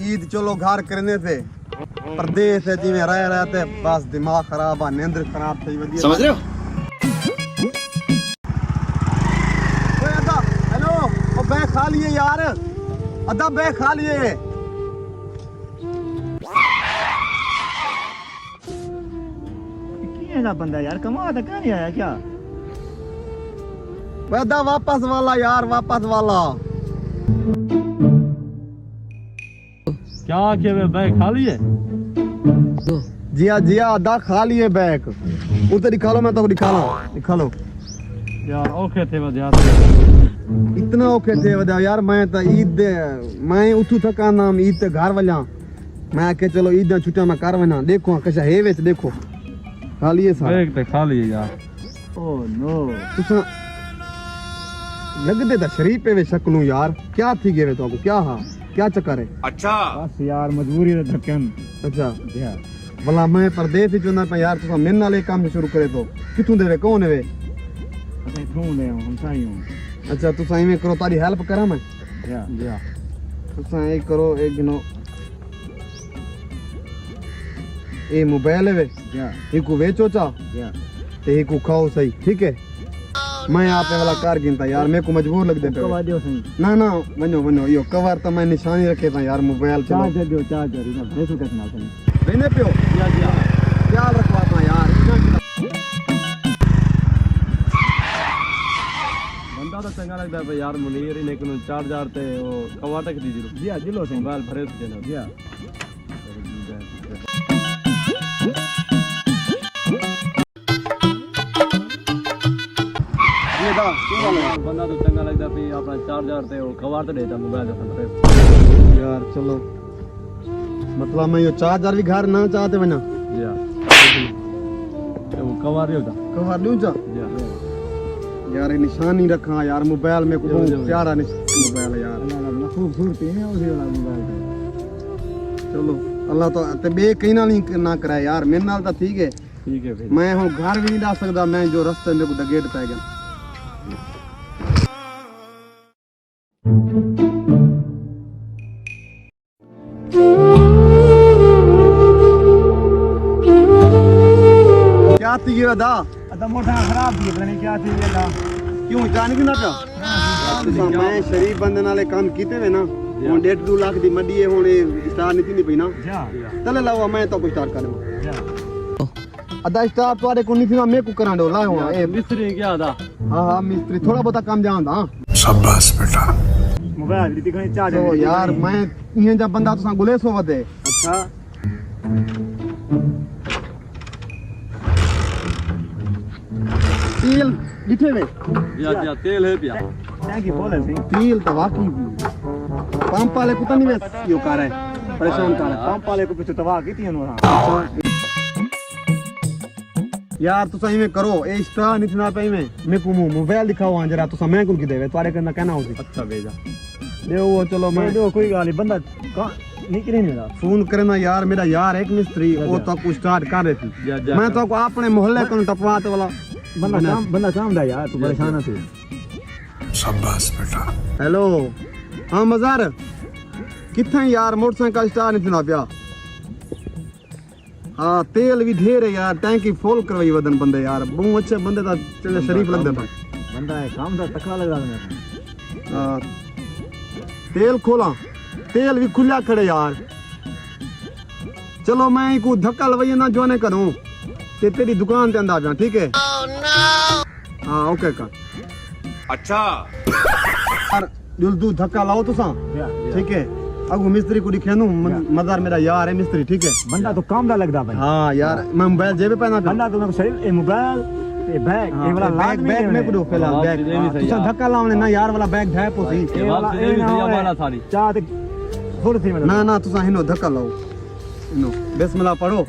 ईद चलो घर करने थे परदेस है जिवें रह रहे थे बस दिमाग खराब है नींद खराब थी वधी समझ रहे हो ओए अदा हेलो ओ बैग खा लिए यार अदा बैग खा लिए क्या बंदा यार कमा तो क्या नहीं आया क्या अदा वापस वाला यार वापस वाला क्या आखे वे बैग खा लिए जिया अदा खा लिए बैग उधर दिखा लो मैं तो दिखा लो यार ओके थे यार इतना ओके थे वदा यार मैं तो ईद मैं उठू थका ना ईद ते घर वजा मैं के चलो ईद दा छुट्टियां मैं कर वना देखो कशा है वेच देखो खा लिए सा बैग ते खा लिए यार ओ नो तुसा लगदे ता शरीफ पे वे शक्लू यार क्या थी गए तो क्या हां क्या चक्कर है अच्छा बस यार मजबूरी दा धक्कन अच्छा यार भला मैं परदेस ही चुना पे यार तुसा मेरे नाल काम शुरू करे तो किथों देवे कौन है वे असे थू ले हम साई हूं अच्छा तुसा इवें करो तारी हेल्प करा मैं या तुसा ए करो एक गिनो ए मोबाइल है वे या इको वेचो चा या ते इको खाओ सही ठीक है मैं आपे वाला कार गिनता यार मेरे को मजबूर लग दे पे कवा दियो सही ना वनो यो कवर तो मैं निशानी रखे था यार मोबाइल चलो चार्जर दियो चार्जर इना भेसो के ना सही देने पियो या ख्याल रखवा था यार बंदा तो चंगा लगदा है यार मुनीर लेकिन चार्जर ते वो कवा तक दी जरूर जी दिलो से मोबाइल भरे से देना जी बंदा तो चंगा लगदा पे अपना चार्जर ते वो कवर ते देता मोबाइल दे यार चलो मतलब मैं यो चार्जर भी घर ना चाहते वना या वो कवर होता कवर दूं चा यार ये निशानी रखा यार मोबाइल में को प्यारा मोबाइल यार खूबसूरती है उसी वाला मोबाइल चलो अल्लाह तो ते बे कहीं ना कराए यार मेरे नाल तो ठीक है फिर मैं हूं घर भी नहीं जा सकदा मैं जो रास्ते में को डगेट पै गया क्या थी ये दा अदा मोटा खराब थी पता नहीं क्या थी ये ला क्यों जान क्यों ना पिया मैं शरीफ बंदे नाले काम कीते वे ना हुन 1.5 लाख दी मड्डी है हुन स्टार नहीं थी पई ना तले लावा मैं तो कोई स्टार्ट करूं अदा स्टार तोरे को नहीं थी ना मैं को करा दो लाओ ए मिस्त्री क्या अदा हां मिस्त्री थोड़ा बहुत काम जानदा शाबाश बेटा मोबाइल दी कहीं चार्जर तो यार मैं इहे जब बंदा तो गुले सो वदे अच्छा तेल लिखे वे या तेल है पिया टैंकी फुल है सही तेल तो वाकई पंप वाले को तो नहीं वे यो कर है परेशान कर है पंप वाले को पीछे तबाह की थी उन्होंने यार तुसा इवें करो ए स्टार नहीं ना पे में मैं को मोबाइल दिखाओ जरा तुसा मैं को देवे तोरे करना कहना होसी अच्छा भेजा दे वो चलो मैं दो कोई गाली बंदा का निकले नहीं रहा फोन करना यार मेरा यार एक मिस्त्री वो तो को स्टार्ट कर रही थी मैं तो अपने मोहल्ले को टपवाते वाला बंदा काम दा यार तू परेशान है शाबाश बेटा हेलो हां मजार किथे यार मोटरसाइकिल स्टार नहीं ना पिया हाँ तेल भी ढेर है यार टैंकी फुल करवाई वदन बंदे यार बहुत अच्छे बंदे दा चले शरीफ लगदे था बंदा है काम दा तकड़ा लगा मेरे हां तेल खोला तेल भी खुला खड़े यार चलो मैं को धक्का लवाई ना जोने करूं ते तेरी दुकान ते अंदर जा ठीक है हां ओके का अच्छा यार जुल्दू धक्का लाओ तुसा ठीक है अगो मिस्त्री को दिखे मजार मेरा यार है मिस्त्री ठीक है बंदा तो काम दा लगदा भाई हां यार मैं मोबाइल जेब पे पहना बंदा तो मैं सही ए मोबाइल ए बैग ए वाला बैग बैग में को पहला बैग तुसा धक्का लावने ना यार वाला बैग है पोसी ए वाला ए वाला सारी चाह थोड़ी सी ना तुसा हिनो धक्का लाओ हिनो बिस्मिल्लाह पढ़ो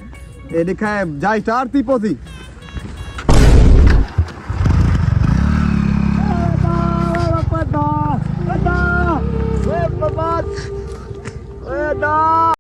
ए लिखा है जा स्टार्ट थी पोसी